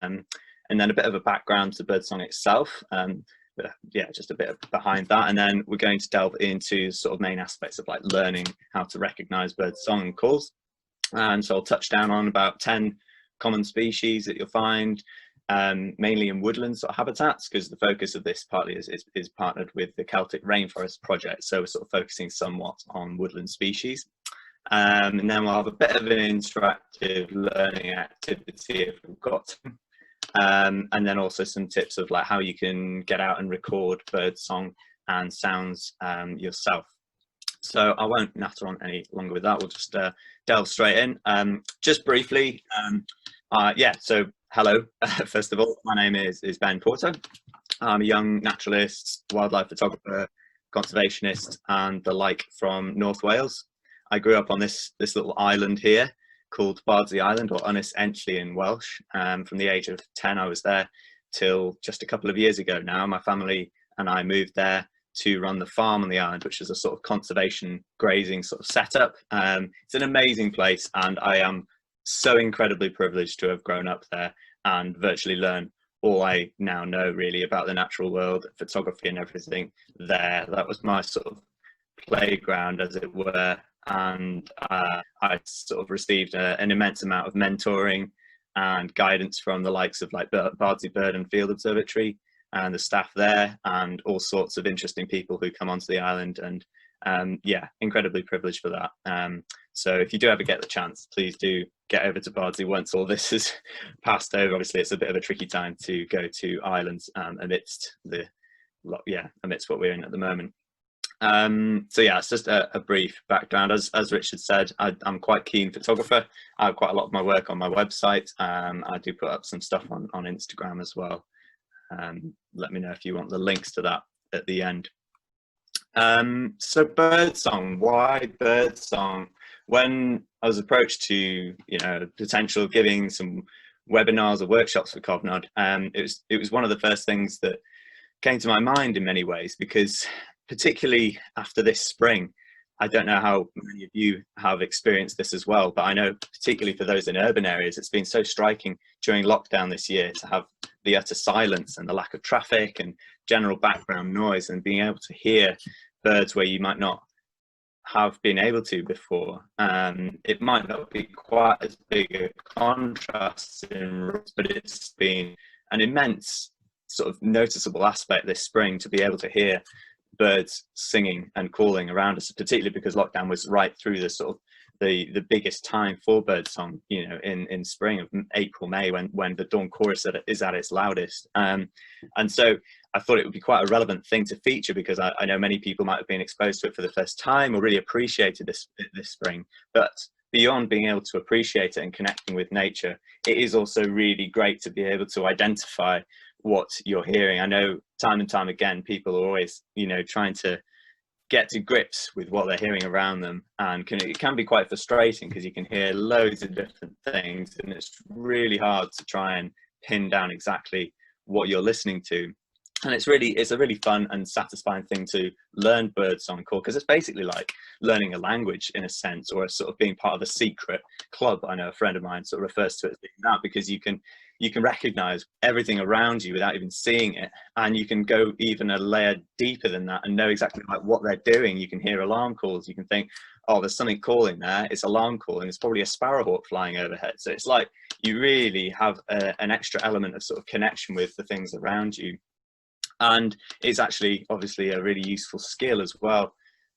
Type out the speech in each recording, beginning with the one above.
and then a bit of a background to birdsong itself. But yeah, just a bit behind that, and then we're going to delve into sort of main aspects of like learning how to recognize birdsong and calls. And so I'll touch down on about 10 common species that you'll find, mainly in woodland sort of habitats, because the focus of this partly is partnered with the Celtic Rainforest Project. So we're sort of focusing somewhat on woodland species. And then we'll have a bit of an interactive learning activity if we've got and then also some tips of like how you can get out and record birdsong and sounds yourself. So I won't natter on any longer with that. We'll just delve straight in. Just briefly, yeah, so hello, first of all, my name is Ben Porter. I'm a young naturalist, wildlife photographer, conservationist, and the like from North Wales. I grew up on this little island here called Birdsong Island, or Ynys Enlli in Welsh. From the age of 10, I was there till just a couple of years ago now. My family and I moved there to run the farm on the island, which is a sort of conservation grazing sort of setup. It's an amazing place, and I am so incredibly privileged to have grown up there and virtually learn all I now know really about the natural world, photography and everything there. That was my sort of playground, as it were. And I sort of received an immense amount of mentoring and guidance from the likes of like Bardsey Bird and Field Observatory and the staff there, and all sorts of interesting people who come onto the island. And yeah, incredibly privileged for that. So if you do ever get the chance, please do get over to Bardsey once all this is passed over. Obviously, it's a bit of a tricky time to go to islands amidst what we're in at the moment. So yeah, it's just a brief background. As Richard said, I'm quite a keen photographer. I have quite a lot of my work on my website. I do put up some stuff on Instagram as well. Let me know if you want the links to that at the end. So birdsong, why birdsong? When I was approached to, potential of giving some webinars or workshops for Covnod, it was one of the first things that came to my mind in many ways, because particularly after this spring, I don't know how many of you have experienced this as well, but I know particularly for those in urban areas, it's been so striking during lockdown this year to have the utter silence and the lack of traffic and general background noise, and being able to hear birds where you might not have been able to before. It might not be quite as big a contrast but it's been an immense sort of noticeable aspect this spring to be able to hear birds singing and calling around us, particularly because lockdown was right through the sort of the biggest time for birdsong, in spring of April, May, when the dawn chorus is at its loudest. And so I thought it would be quite a relevant thing to feature, because I know many people might have been exposed to it for the first time or really appreciated this spring. But beyond being able to appreciate it and connecting with nature, it is also really great to be able to identify what you're hearing. I know time and time again, people are always, trying to get to grips with what they're hearing around them, and it can be quite frustrating because you can hear loads of different things, and it's really hard to try and pin down exactly what you're listening to. And it's a really fun and satisfying thing to learn birdsong call, because it's basically like learning a language in a sense, or a sort of being part of a secret club. I know a friend of mine sort of refers to it as being that, because you can recognize everything around you without even seeing it, and you can go even a layer deeper than that and know exactly like what they're doing. You can hear alarm calls. You can think, oh, there's something calling there, it's alarm calling, it's probably a sparrowhawk flying overhead. So it's like you really have an extra element of sort of connection with the things around you. And it's actually obviously a really useful skill as well,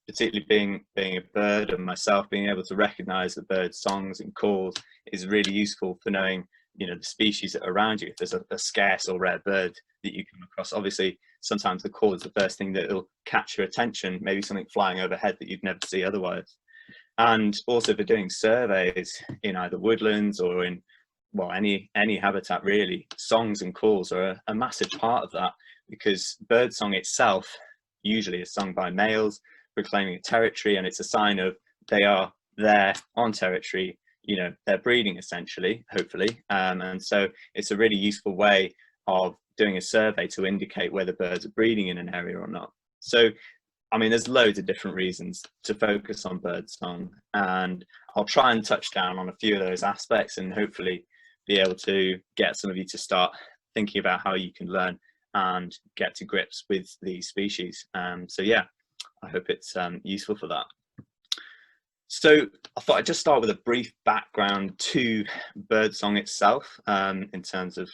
particularly being a bird and myself, being able to recognize the birds' songs and calls is really useful for knowing, the species that are around you. If there's a scarce or rare bird that you come across, obviously sometimes the call is the first thing that will catch your attention, maybe something flying overhead that you'd never see otherwise. And also for doing surveys in either woodlands or in, well, any habitat really, songs and calls are a massive part of that, because birdsong itself usually is sung by males proclaiming a territory, and it's a sign of they are there on territory, they're breeding essentially, hopefully. And so it's a really useful way of doing a survey to indicate whether birds are breeding in an area or not. So, I mean, there's loads of different reasons to focus on birdsong, and I'll try and touch down on a few of those aspects and hopefully be able to get some of you to start thinking about how you can learn and get to grips with these species. So yeah, I hope it's useful for that. So I thought I'd just start with a brief background to birdsong itself, in terms of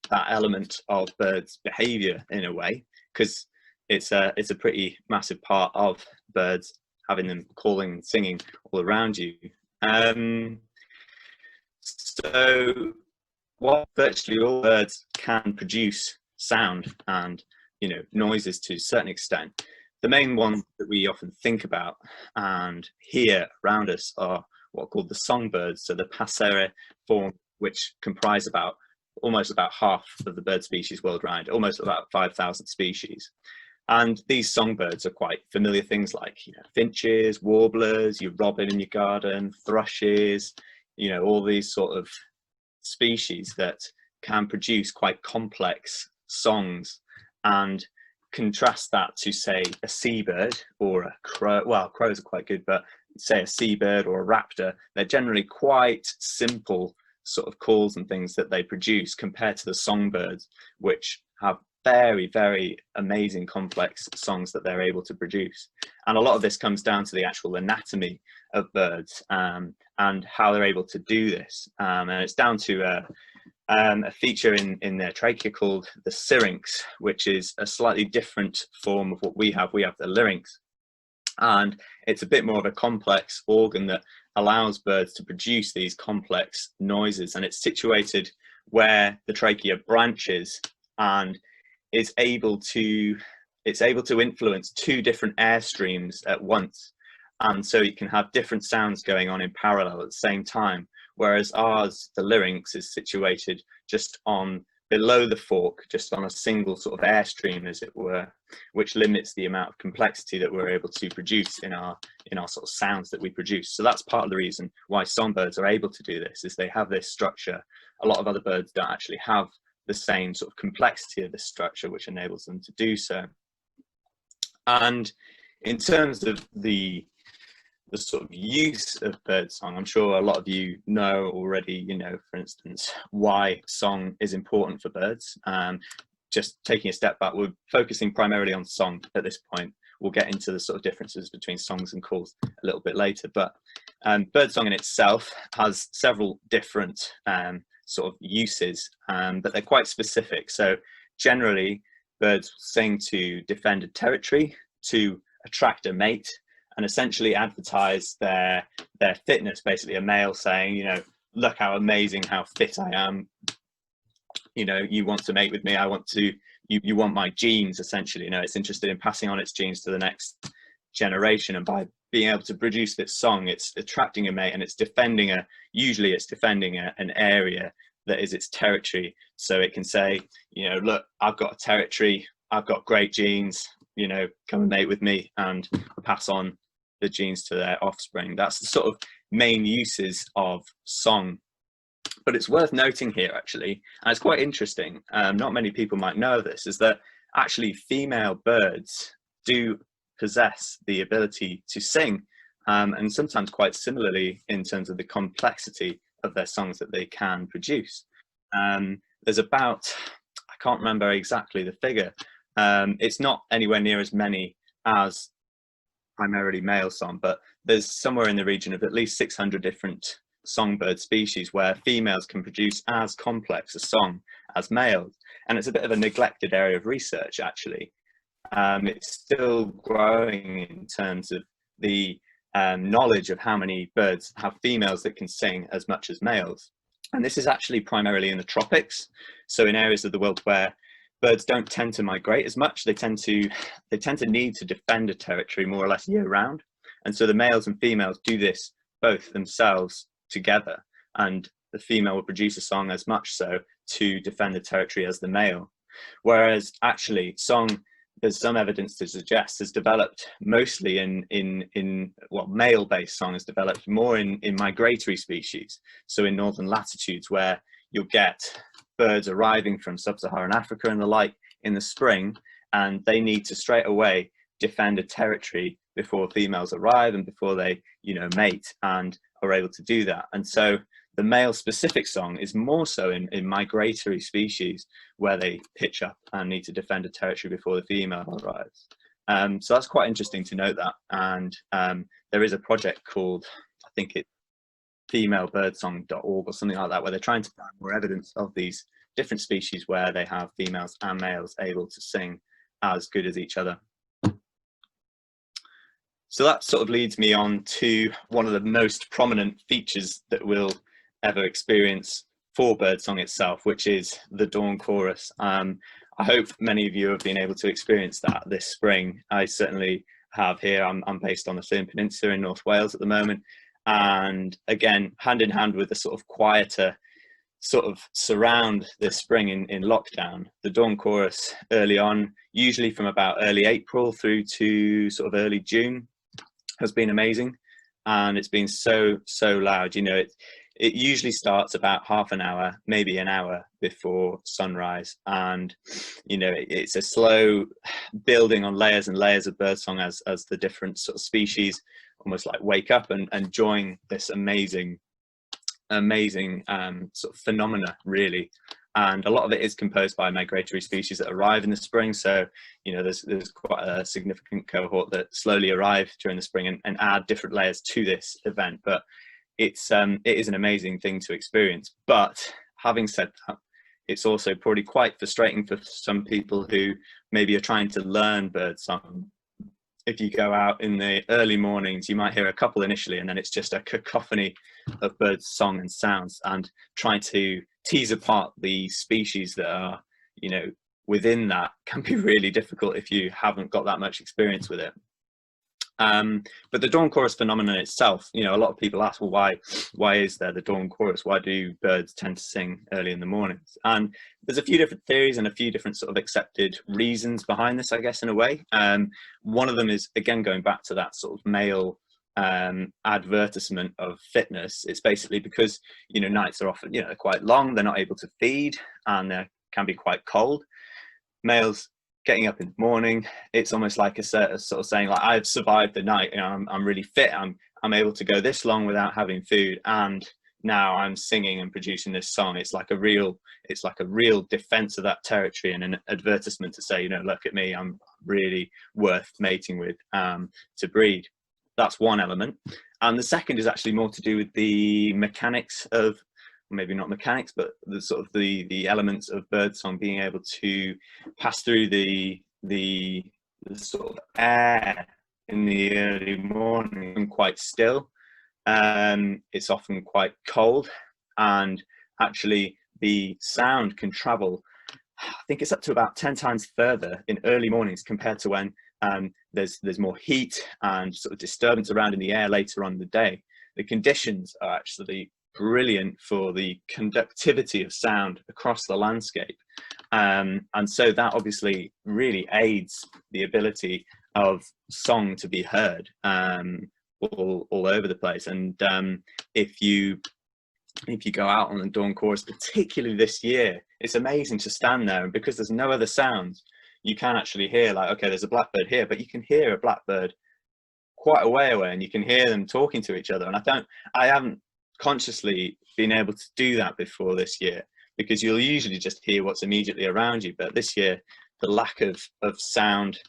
that element of birds' behaviour in a way, because it's a pretty massive part of birds, having them calling and singing all around you. So while virtually all birds can produce sound and, you know, noises to a certain extent, the main ones that we often think about and hear around us are what are called the songbirds, so the passer form, which comprise almost about half of the bird species worldwide, almost about 5,000 species. And these songbirds are quite familiar things like, you know, finches, warblers, your robin in your garden, thrushes, you know, all these sort of species that can produce quite complex songs. And contrast that to, say, a seabird or a crow. Well, crows are quite good, but say a seabird or a raptor, they're generally quite simple sort of calls and things that they produce compared to the songbirds, which have very, very amazing complex songs that they're able to produce. And a lot of this comes down to the actual anatomy of birds, and how they're able to do this. And it's down to a feature in their trachea called the syrinx, which is a slightly different form of what we have. We have the larynx, and it's a bit more of a complex organ that allows birds to produce these complex noises, and it's situated where the trachea branches and is able to influence two different air streams at once, and so you can have different sounds going on in parallel at the same time. Whereas ours, the larynx, is situated just on below the fork, just on a single sort of airstream, as it were, which limits the amount of complexity that we're able to produce in our sort of sounds that we produce. So that's part of the reason why songbirds are able to do this, is they have this structure. A lot of other birds don't actually have the same sort of complexity of this structure, which enables them to do so. And in terms of the sort of use of birdsong, I'm sure a lot of you know already, you know, for instance, why song is important for birds. Just taking a step back, we're focusing primarily on song at this point. We'll get into the sort of differences between songs and calls a little bit later, but birdsong in itself has several different sort of uses, but they're quite specific. So generally, birds sing to defend a territory, to attract a mate, and essentially advertise their fitness. Basically, a male saying, you know, look how amazing, how fit I am. You know, you want to mate with me. I want to. You want my genes. Essentially, you know, it's interested in passing on its genes to the next generation, and by being able to produce this song, it's attracting a mate, and it's defending usually it's defending an area that is its territory. So it can say, you know, look, I've got a territory. I've got great genes. You know, come and mate with me, and pass on the genes to their offspring. That's the sort of main uses of song. But it's worth noting here, actually, and it's quite interesting, not many people might know this, is that actually female birds do possess the ability to sing, and sometimes quite similarly in terms of the complexity of their songs that they can produce. There's about, I can't remember exactly the figure, it's not anywhere near as many as primarily male song, but there's somewhere in the region of at least 600 different songbird species where females can produce as complex a song as males. And it's a bit of a neglected area of research, actually. It's still growing in terms of the knowledge of how many birds have females that can sing as much as males. And this is actually primarily in the tropics. So in areas of the world where birds don't tend to migrate as much, they tend to need to defend a territory more or less year round. And so the males and females do this both themselves together, and the female will produce a song as much so to defend the territory as the male. Whereas actually song, there's some evidence to suggest, has developed mostly male-based song has developed more in migratory species. So in northern latitudes, where you'll get birds arriving from sub-Saharan Africa and the like in the spring, and they need to straight away defend a territory before females arrive and before they, you know, mate, and are able to do that. And so The male specific song is more so in migratory species where they pitch up and need to defend a territory before the female arrives. So that's quite interesting to note that. And there is a project called, I think it's femalebirdsong.org or something like that, where they're trying to find more evidence of these different species where they have females and males able to sing as good as each other. So that sort of leads me on to one of the most prominent features that we'll ever experience for birdsong itself, which is the dawn chorus. I hope many of you have been able to experience that this spring. I certainly have here. I'm based on the Llŷn Peninsula in North Wales at the moment. And again, hand in hand with the sort of quieter sort of surround this spring in lockdown, the dawn chorus early on, usually from about early April through to sort of early June, has been amazing. And it's been so loud. You know, it usually starts about half an hour, maybe an hour before sunrise. And, you know, it's a slow building on layers and layers of birdsong as the different sort of species almost like wake up and join this amazing sort of phenomena, really. And a lot of it is composed by migratory species that arrive in the spring. So, you know, there's quite a significant cohort that slowly arrive during the spring and add different layers to this event. But it is an amazing thing to experience. But having said that, it's also probably quite frustrating for some people who maybe are trying to learn birdsong. If you go out in the early mornings, you might hear a couple initially, and then it's just a cacophony of birds' song and sounds, and trying to tease apart the species that are, you know, within that can be really difficult if you haven't got that much experience with it. But the dawn chorus phenomenon itself, you know, a lot of people ask, well, why is there the dawn chorus? Why do birds tend to sing early in the mornings? And there's a few different theories and a few different sort of accepted reasons behind this, I guess, in a way. One of them is, again, going back to that sort of male advertisement of fitness. It's basically because, you know, nights are often, you know, they're quite long, they're not able to feed, and they can be quite cold. Males getting up in the morning, it's almost like a sort of saying, like, I've survived the night, you know, I'm really fit, I'm able to go this long without having food, and now I'm singing and producing this song. It's like a real defense of that territory, and an advertisement to say, you know, look at me, I'm really worth mating with to breed. That's one element. And the second is actually more to do with the mechanics of, maybe not mechanics, but the sort of the elements of birdsong being able to pass through the sort of air in the early morning and quite still. It's often quite cold, and actually the sound can travel, I think it's up to about 10 times further in early mornings compared to when there's more heat and sort of disturbance around in the air later on in the day. The conditions are actually brilliant for the conductivity of sound across the landscape, and so that obviously really aids the ability of song to be heard all over the place. And if you go out on the dawn chorus, particularly this year, it's amazing to stand there, and because there's no other sounds, you can actually hear, like, okay, there's a blackbird here, but you can hear a blackbird quite a way away, and you can hear them talking to each other. And I haven't consciously been able to do that before this year, because you'll usually just hear what's immediately around you. But this year, the lack of sound,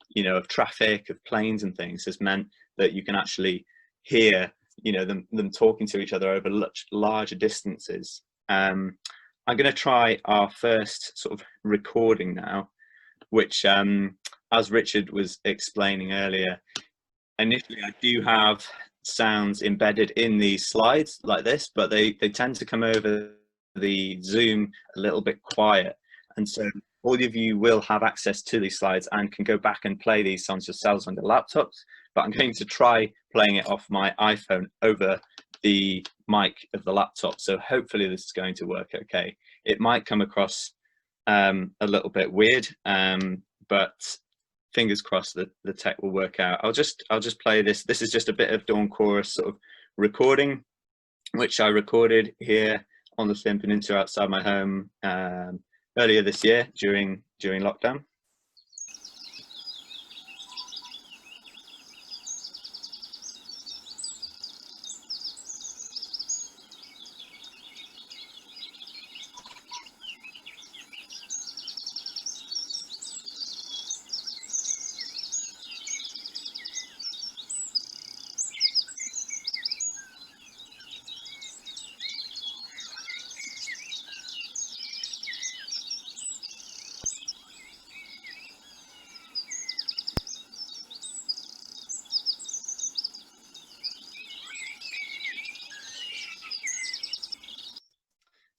you know, of traffic, of planes and things, has meant that you can actually hear, you know, them talking to each other over much larger distances. I'm going to try our first sort of recording now, which, as Richard was explaining earlier, initially I do have sounds embedded in these slides like this, but they tend to come over the Zoom a little bit quiet. And so all of you will have access to these slides and can go back and play these songs yourselves on your laptops. But I'm going to try playing it off my iPhone over the mic of the laptop. So hopefully this is going to work okay. It might come across a little bit weird, but fingers crossed that the tech will work out. I'll just play this. This is just a bit of dawn chorus sort of recording, which I recorded here on the Llŷn Peninsula outside my home earlier this year during lockdown.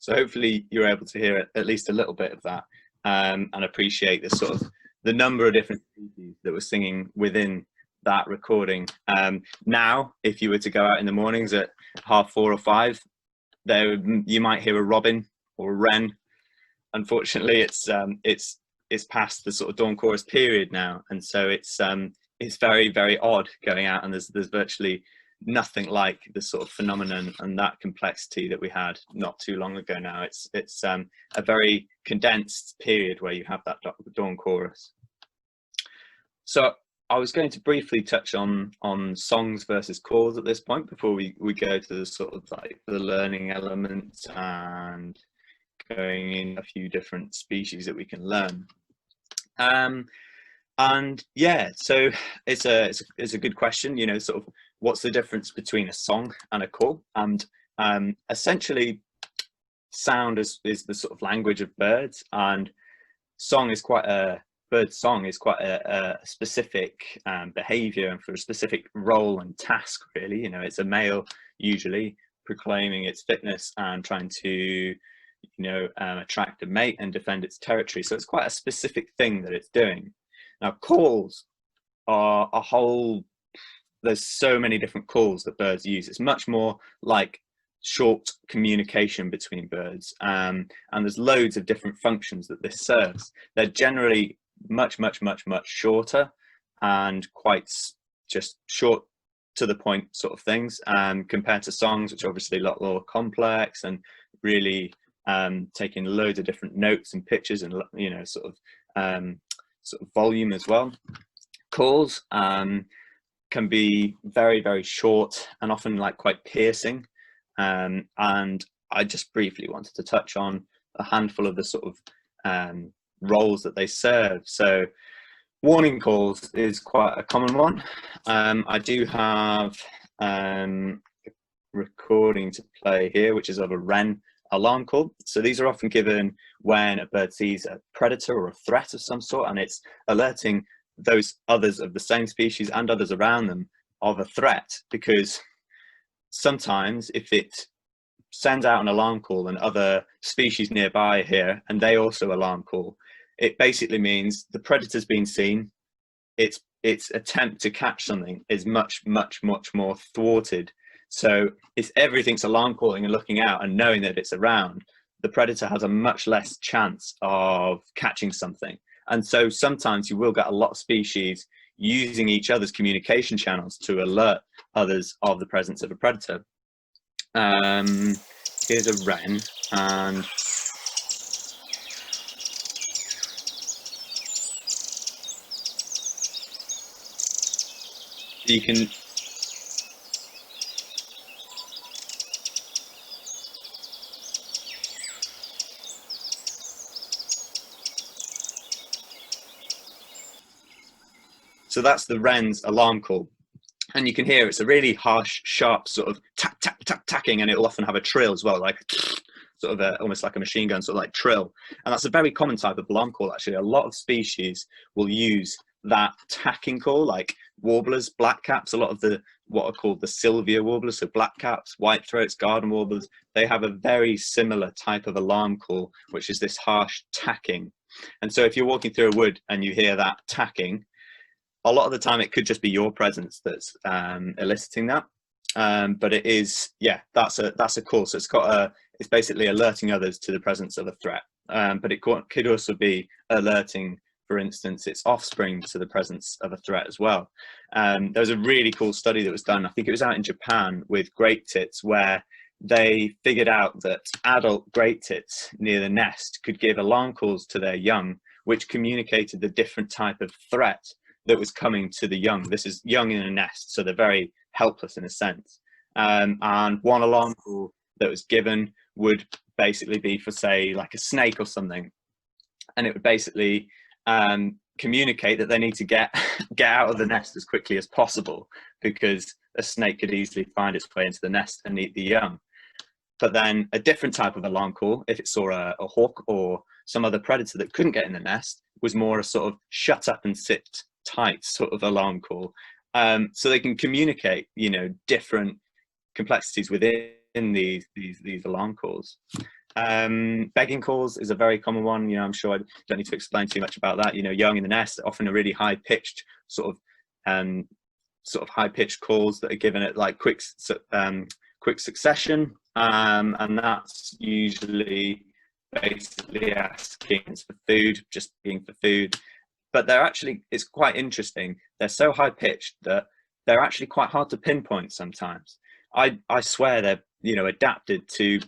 So hopefully you're able to hear at least a little bit of that, and appreciate the sort of the number of different species that were singing within that recording. Now, if you were to go out in the mornings at 4:30 or 5, you might hear a robin or a wren. Unfortunately, it's past the sort of dawn chorus period now, and so it's very, very odd going out, and there's virtually nothing like the sort of phenomenon and that complexity that we had not too long ago now. It's a very condensed period where you have that dawn chorus. So I was going to briefly touch on songs versus calls at this point before we go to the sort of like the learning elements and going in a few different species that we can learn. And yeah, so it's a good question, you know, sort of what's the difference between a song and a call? And essentially sound is the sort of language of birds, and song is bird song is quite a specific behavior and for a specific role and task, really. You know, it's a male usually proclaiming its fitness and trying to, you know, attract a mate and defend its territory. So it's quite a specific thing that it's doing. Now, calls are a whole, there's so many different calls that birds use. It's much more like short communication between birds, and there's loads of different functions that this serves. They're generally much shorter and quite just short to the point sort of things, compared to songs, which are obviously a lot more complex and really taking loads of different notes and pitches and, you know, sort of volume as well. Calls can be very, very short and often like quite piercing, and I just briefly wanted to touch on a handful of the sort of roles that they serve. So warning calls is quite a common one. I do have a recording to play here, which is of a wren alarm call. So these are often given when a bird sees a predator or a threat of some sort, and it's alerting those others of the same species and others around them of a threat, because sometimes if it sends out an alarm call and other species nearby here and they also alarm call, it basically means the predator's been seen, its attempt to catch something is much more thwarted. So if everything's alarm calling and looking out and knowing that it's around, the predator has a much less chance of catching something. And so sometimes you will get a lot of species using each other's communication channels to alert others of the presence of a predator. Here's a wren, and you can so that's the wren's alarm call, and you can hear it's a really harsh, sharp sort of tack tack tack tacking, and it will often have a trill as well, like sort of almost like a machine gun sort of like trill. And that's a very common type of alarm call. Actually, a lot of species will use that tacking call, like warblers, blackcaps, a lot of the what are called the Sylvia warblers, so blackcaps, whitethroats, garden warblers, they have a very similar type of alarm call, which is this harsh tacking. And so if you're walking through a wood and you hear that tacking, a lot of the time it could just be your presence that's eliciting that, but it is, yeah, that's a call. So it's basically alerting others to the presence of a threat, but it could also be alerting, for instance, its offspring to the presence of a threat as well. There was a really cool study that was done, I think it was out in Japan, with great tits, where they figured out that adult great tits near the nest could give alarm calls to their young, which communicated the different type of threat that was coming to the young. This is young in a nest, so they're very helpless in a sense. And one alarm call that was given would basically be for, say, like a snake or something, and it would basically communicate that they need to get out of the nest as quickly as possible, because a snake could easily find its way into the nest and eat the young. But then a different type of alarm call, if it saw a hawk or some other predator that couldn't get in the nest, was more a sort of shut up and sit tight sort of alarm call. So they can communicate, you know, different complexities within these alarm calls. Begging calls is a very common one. I'm sure I don't need to explain too much about that. Young in the nest, often a really high pitched sort of high pitched calls that are given at like quick succession, and that's usually basically asking for food, just being for food. But it's quite interesting. They're so high pitched that they're actually quite hard to pinpoint sometimes. I swear they're adapted to,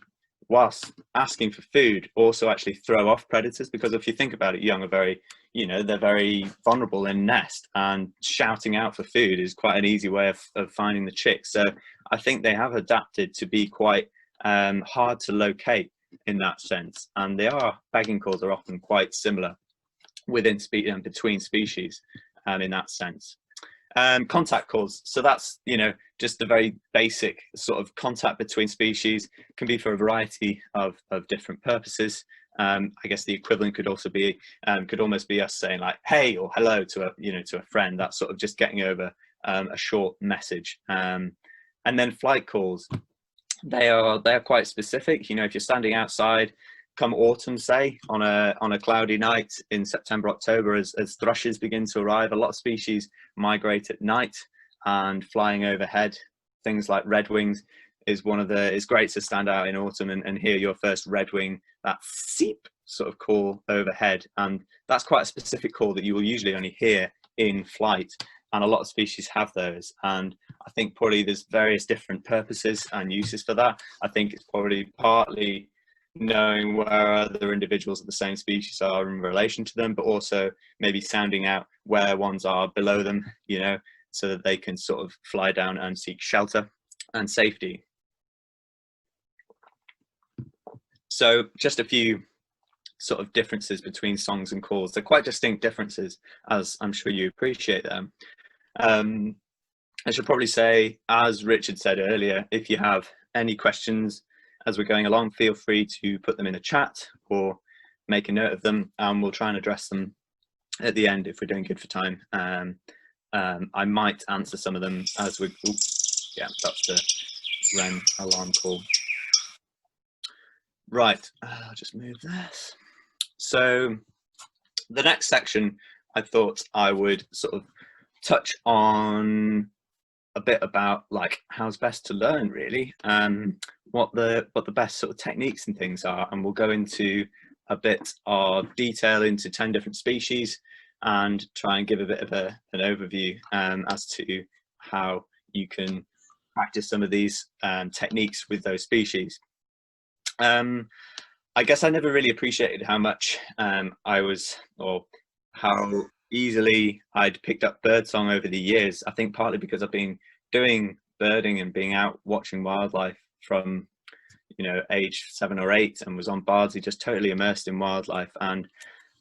whilst asking for food, also actually throw off predators, because if you think about it, young are very they're very vulnerable in nest, and shouting out for food is quite an easy way of finding the chicks. So I think they have adapted to be quite hard to locate in that sense, and begging calls are often quite similar within and between species in that sense. Contact calls, so that's just the very basic sort of contact between species, can be for a variety of different purposes. I guess the equivalent could also be could almost be us saying like hey or hello to a friend. That's sort of just getting over a short message. And then flight calls, they're quite specific. If you're standing outside come autumn, say on a cloudy night in September, October, as thrushes begin to arrive, a lot of species migrate at night and flying overhead. Things like redwings is great to stand out in autumn and hear your first redwing, that seep sort of call overhead, and that's quite a specific call that you will usually only hear in flight, and a lot of species have those. And I think probably there's various different purposes and uses for that. I think it's probably partly knowing where other individuals of the same species are in relation to them, but also maybe sounding out where ones are below them, so that they can sort of fly down and seek shelter and safety. So just a few sort of differences between songs and calls. They're quite distinct differences, as I'm sure you appreciate them. I should probably say, as Richard said earlier, if you have any questions as we're going along, feel free to put them in the chat or make a note of them, and we'll try and address them at the end if we're doing good for time. I might answer some of them as we. Yeah, that's the wren alarm call. Right, I'll just move this. So the next section, I thought I would sort of touch on a bit about like how's best to learn, really, what the best sort of techniques and things are, and we'll go into a bit of detail into 10 different species and try and give a bit of an overview as to how you can practice some of these techniques with those species. I guess I never really appreciated how much how easily I'd picked up birdsong over the years. I think partly because I've been doing birding and being out watching wildlife from age 7 or 8, and was on Bardsey, just totally immersed in wildlife. And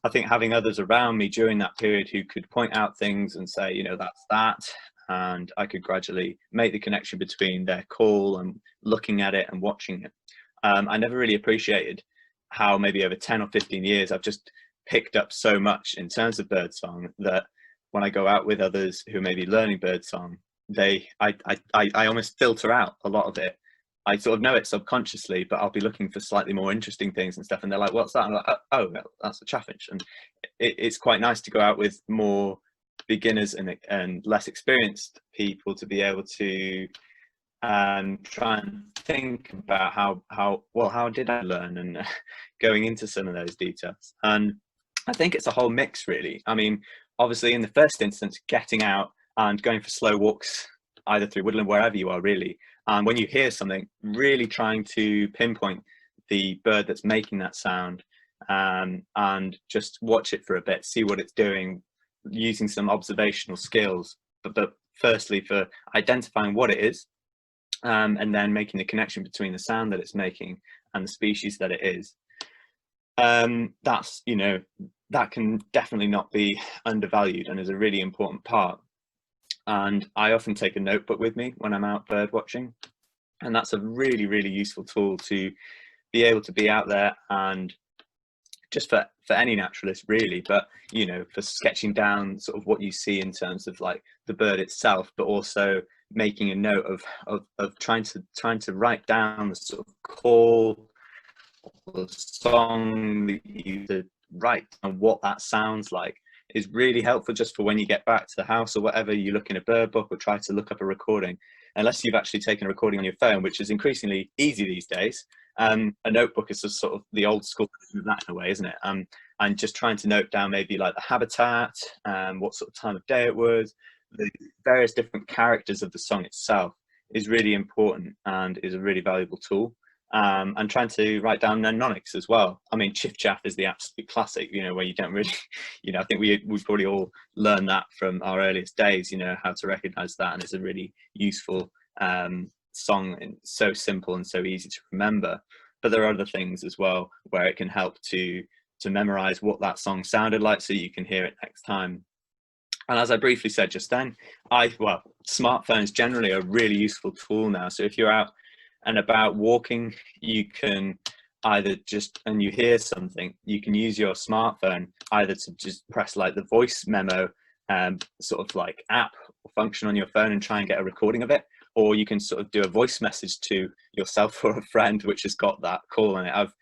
I think having others around me during that period who could point out things and say, that's that, and I could gradually make the connection between their call and looking at it and watching it. I never really appreciated how maybe over 10 or 15 years I've just picked up so much in terms of birdsong that when I go out with others who may be learning birdsong, I almost filter out a lot of it. I sort of know it subconsciously, but I'll be looking for slightly more interesting things and stuff, and they're like, what's that? I'm like, oh well, that's a chaffinch. And it's quite nice to go out with more beginners and less experienced people to be able to try and think about how did I learn, and going into some of those details. And I think it's a whole mix, really. I mean, obviously in the first instance, getting out and going for slow walks either through woodland, wherever you are, really, and when you hear something, really trying to pinpoint the bird that's making that sound, and just watch it for a bit, see what it's doing, using some observational skills, but firstly for identifying what it is, and then making the connection between the sound that it's making and the species that it is. That's that can definitely not be undervalued and is a really important part. And I often take a notebook with me when I'm out bird watching, and that's a really, really useful tool to be able to be out there, and just for any naturalist, really, but for sketching down sort of what you see in terms of like the bird itself, but also making a note of trying to write down the sort of call, or song that you to write and what that sounds like is really helpful just for when you get back to the house or whatever, you look in a bird book or try to look up a recording. Unless you've actually taken a recording on your phone, which is increasingly easy these days, a notebook is just sort of the old school version of that in a way, isn't it? And just trying to note down maybe like the habitat, what sort of time of day it was, the various different characters of the song itself is really important and is a really valuable tool. And trying to write down mnemonics as well. I mean, chiff chaff is the absolute classic, you know, where you don't really, you know, I think we probably all learned that from our earliest days, you know, how to recognize that. And it's a really useful song, and so simple and so easy to remember. But there are other things as well where it can help to memorize what that song sounded like so you can hear it next time. And as I briefly said just then, well, smartphones generally are a really useful tool now. So if you're out and about walking, you can either and you hear something, you can use your smartphone either to just press like the voice memo sort of like app or function on your phone and try and get a recording of it, or you can sort of do a voice message to yourself or a friend which has got that call on it. I've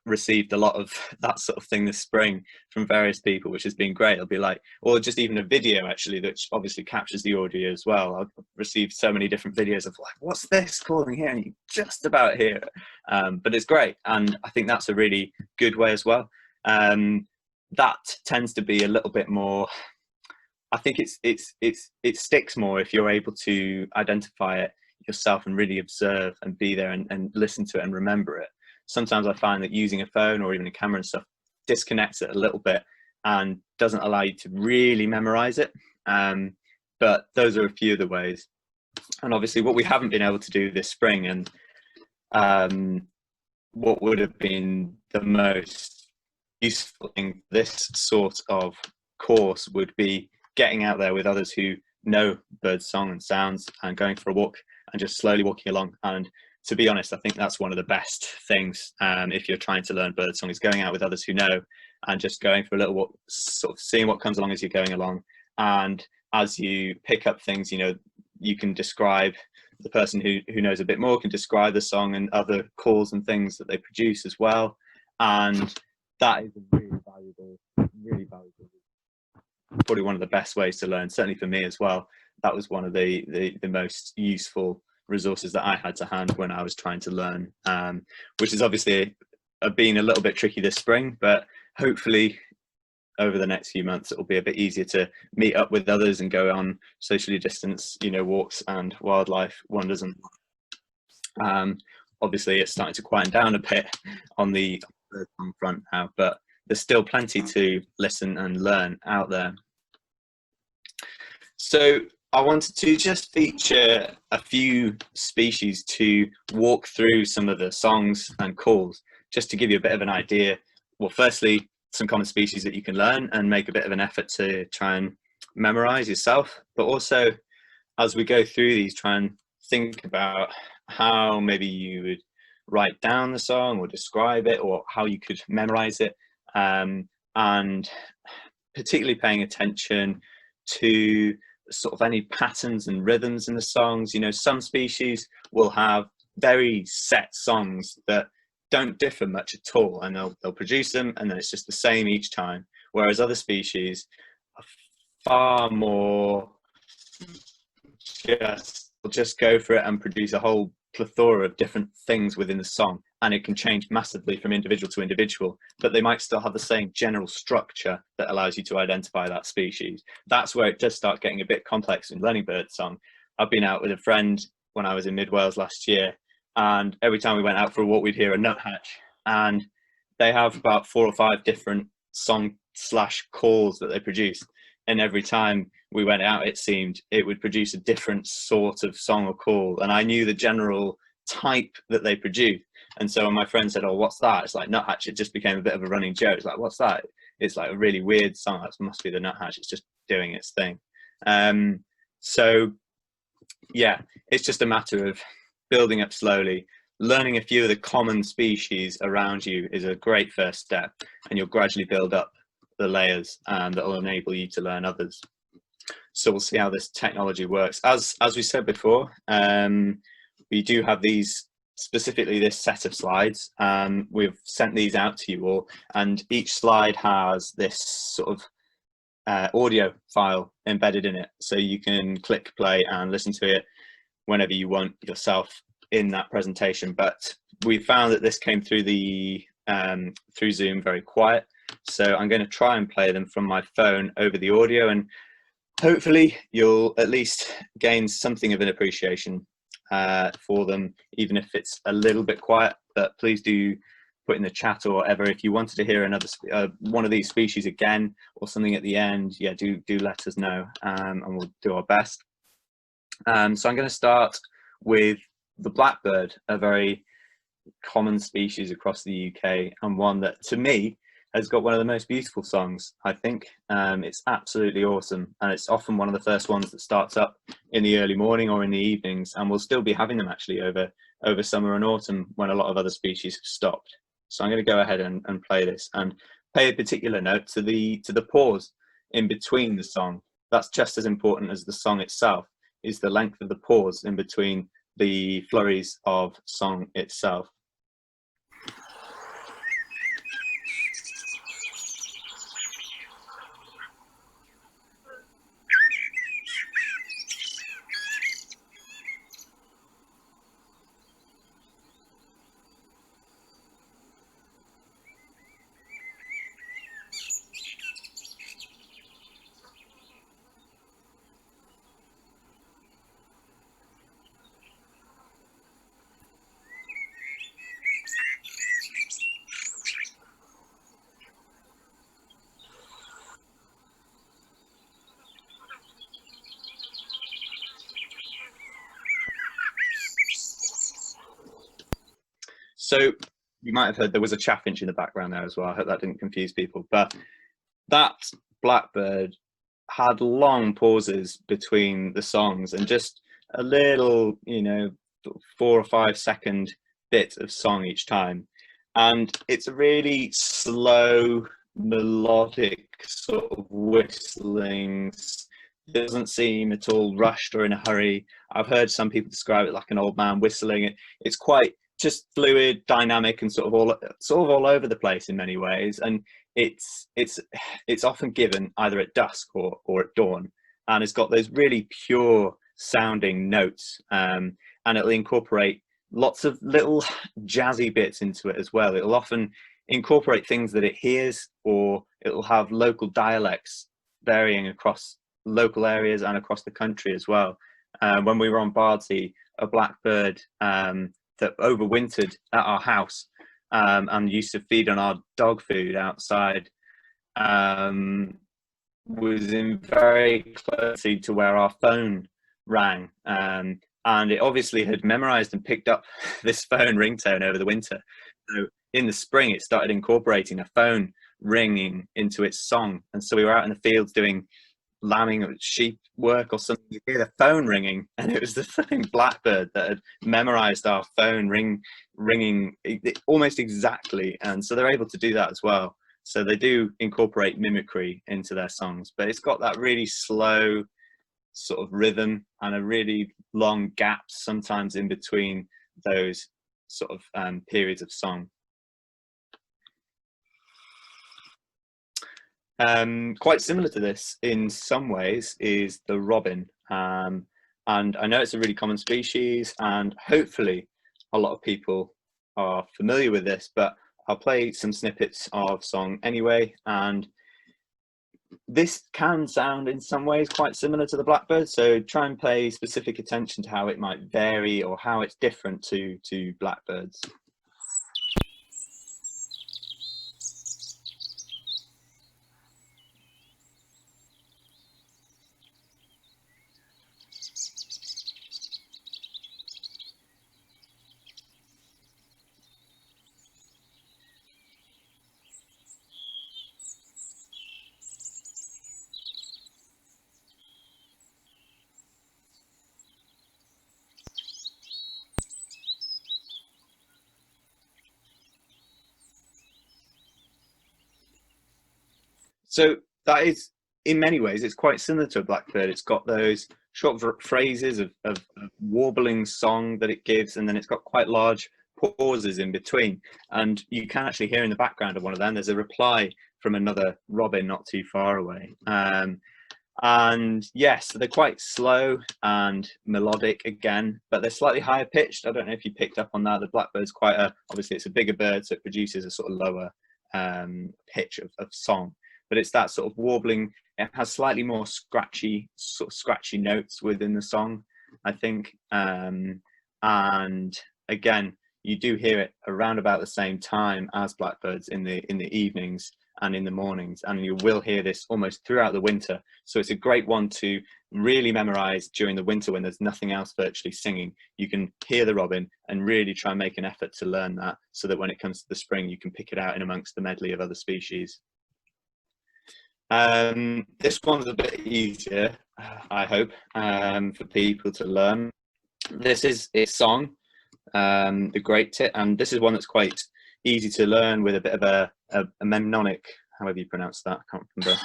received a lot of that sort of thing this spring from various people, which has been great. It'll be like, or just even a video actually that obviously captures the audio as well. I've received so many different videos of like, what's this calling here, and you just about hear it. But it's great, and I think that's a really good way as well. That tends to be a little bit more, I think it sticks more if you're able to identify it yourself and really observe and be there and listen to it and remember it. Sometimes I find that using a phone or even a camera and stuff disconnects it a little bit and doesn't allow you to really memorize it. But those are a few of the ways. And obviously what we haven't been able to do this spring, and what would have been the most useful in this sort of course would be getting out there with others who know birdsong and sounds and going for a walk and just slowly walking along. And to be honest, I think that's one of the best things if you're trying to learn birdsong, is going out with others who know and just going for a little walk, sort of seeing what comes along as you're going along. And as you pick up things, you know, you can describe, the person who knows a bit more can describe the song and other calls and things that they produce as well. And that is a really valuable, probably one of the best ways to learn, certainly for me as well. That was one of the most useful resources that I had to hand when I was trying to learn, which is obviously been a little bit tricky this spring, but hopefully over the next few months it will be a bit easier to meet up with others and go on socially distanced, you know, walks and wildlife wonders. And obviously it's starting to quieten down a bit on the front now, but there's still plenty to listen and learn out there. So I wanted to just feature a few species to walk through some of the songs and calls, just to give you a bit of an idea. Well, firstly, some common species that you can learn and make a bit of an effort to try and memorize yourself, but also as we go through these, try and think about how maybe you would write down the song or describe it, or how you could memorize it, and particularly paying attention to sort of any patterns and rhythms in the songs. You know, some species will have very set songs that don't differ much at all, and they'll produce them and then it's just the same each time, whereas other species are far more just go for it and produce a whole plethora of different things within the song, and it can change massively from individual to individual, but they might still have the same general structure that allows you to identify that species. That's where it does start getting a bit complex in learning birdsong. I've been out with a friend when I was in Mid Wales last year, and every time we went out for a walk we'd hear a nuthatch, and they have about 4 or 5 different song slash calls that they produce, and every time we went out it seemed it would produce a different sort of song or call, and I knew the general type that they produced. And so when my friend said, oh, what's that? It's like nuthatch. It just became a bit of a running joke. It's like, what's that? It's like a really weird song. That must be the nuthatch. It's just doing its thing. So yeah, it's just a matter of building up slowly. Learning a few of the common species around you is a great first step, and you'll gradually build up the layers that will enable you to learn others. So we'll see how this technology works. As we said before, we do have these specifically this set of slides. We've sent these out to you all, and each slide has this sort of audio file embedded in it, so you can click play and listen to it whenever you want yourself in that presentation. But we found that this came through the through Zoom very quiet, so I'm going to try and play them from my phone over the audio, and hopefully you'll at least gain something of an appreciation for them, even if it's a little bit quiet. But please do put in the chat or whatever if you wanted to hear another one of these species again or something at the end. Yeah, do let us know, and we'll do our best. So I'm going to start with the blackbird, a very common species across the UK, and one that to me has got one of the most beautiful songs, I think. It's absolutely awesome, and it's often one of the first ones that starts up in the early morning or in the evenings, and we'll still be having them actually over summer and autumn when a lot of other species have stopped. So I'm going to go ahead and play this, and pay a particular note to the pause in between the song. That's just as important as the song itself, is the length of the pause in between the flurries of song itself. So you might have heard there was a chaffinch in the background there as well. I hope that didn't confuse people. But that blackbird had long pauses between the songs, and just a little, 4 or 5 second bit of song each time. And it's a really slow, melodic sort of whistling. It doesn't seem at all rushed or in a hurry. I've heard some people describe it like an old man whistling. It's quite just fluid, dynamic, and sort of all over the place in many ways. And it's often given either at dusk or at dawn, and it's got those really pure sounding notes, and it'll incorporate lots of little jazzy bits into it as well. It'll often incorporate things that it hears, or it'll have local dialects varying across local areas and across the country as well. When we were on Bardsey, a blackbird that overwintered at our house and used to feed on our dog food outside, was in very closely to where our phone rang, and it obviously had memorized and picked up this phone ringtone over the winter. So in the spring it started incorporating a phone ringing into its song, and so we were out in the fields doing lambing or sheep work or something. You hear the phone ringing, and it was the flipping blackbird that had memorized our phone ringing almost exactly. And so they're able to do that as well. So they do incorporate mimicry into their songs, but it's got that really slow sort of rhythm and a really long gaps sometimes in between those sort of periods of song. Quite similar to this in some ways is the robin, and I know it's a really common species, and hopefully a lot of people are familiar with this, but I'll play some snippets of song anyway. And this can sound in some ways quite similar to the blackbird, so try and pay specific attention to how it might vary or how it's different to blackbirds. So that is, in many ways, it's quite similar to a blackbird. It's got those short phrases of warbling song that it gives, and then it's got quite large pauses in between, and you can actually hear in the background of one of them there's a reply from another robin not too far away. And yes, they're quite slow and melodic again, but they're slightly higher pitched. I don't know if you picked up on that. The blackbird's obviously it's a bigger bird, so it produces a sort of lower pitch of song, but it's that sort of warbling. It has slightly more scratchy notes within the song, I think. And again, you do hear it around about the same time as blackbirds in the evenings and in the mornings, and you will hear this almost throughout the winter. So it's a great one to really memorize during the winter when there's nothing else virtually singing. You can hear the robin and really try and make an effort to learn that, so that when it comes to the spring you can pick it out in amongst the medley of other species. This one's a bit easier, I hope, for people to learn. This is its song, the great tit, and this is one that's quite easy to learn with a bit of a mnemonic, however you pronounce that, I can't remember.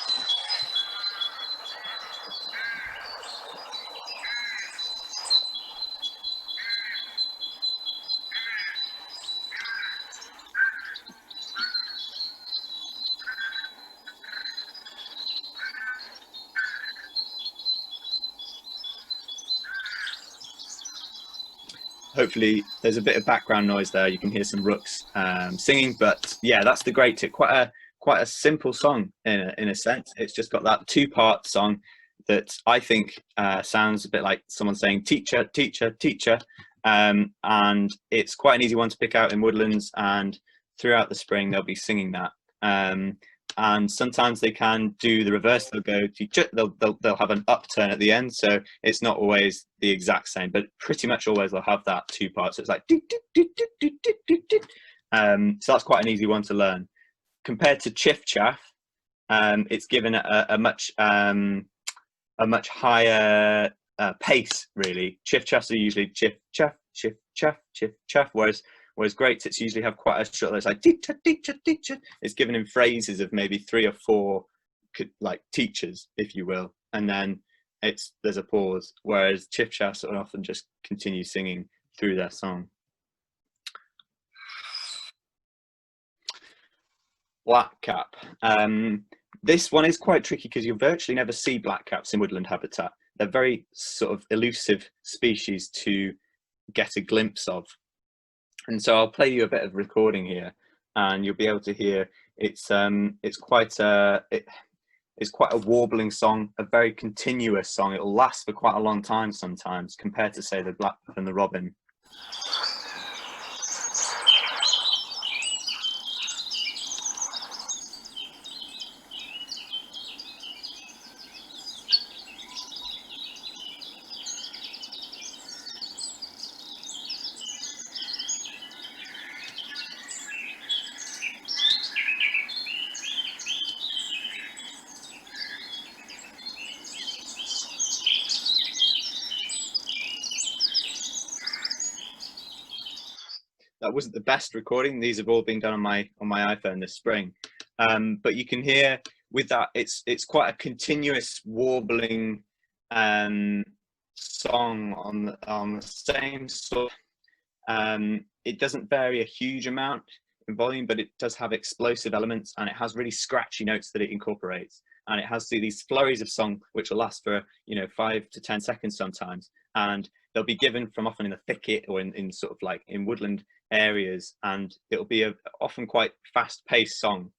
Hopefully there's a bit of background noise there. You can hear some rooks singing, but yeah, that's the great tit. Quite a simple song in a sense. It's just got that two-part song that I think sounds a bit like someone saying teacher, teacher, teacher, and it's quite an easy one to pick out in woodlands, and throughout the spring they'll be singing that. And sometimes they can do the reverse. They'll go teacher, they'll have an upturn at the end, so it's not always the exact same, but pretty much always they'll have that two parts. So it's like so that's quite an easy one to learn. Compared to chiff chaff, it's given a much higher pace, really. Chiff chaffs are usually chiff chaff, chiff chaff, chiff chaff, whereas great tits usually have quite a short, it's like teacher, teacher, teacher. It's given in phrases of maybe 3 or 4 like teachers, if you will, and then there's a pause, whereas chiff chaffs are often just continue singing through their song. Blackcap. This one is quite tricky because you virtually never see blackcaps in woodland habitat. They're very sort of elusive species to get a glimpse of. And so I'll play you a bit of recording here, and you'll be able to hear it's quite a warbling song, a very continuous song. It'll last for quite a long time sometimes, compared to say the blackbird and the robin. That wasn't the best recording. These have all been done on my iPhone this spring, but you can hear with that it's quite a continuous warbling song on the same sort. It doesn't vary a huge amount in volume, but it does have explosive elements, and it has really scratchy notes that it incorporates, and it has these flurries of song which will last for 5 to 10 seconds sometimes, and they'll be given from often in a thicket or in sort of like in woodland areas, and it'll be a often quite fast-paced song,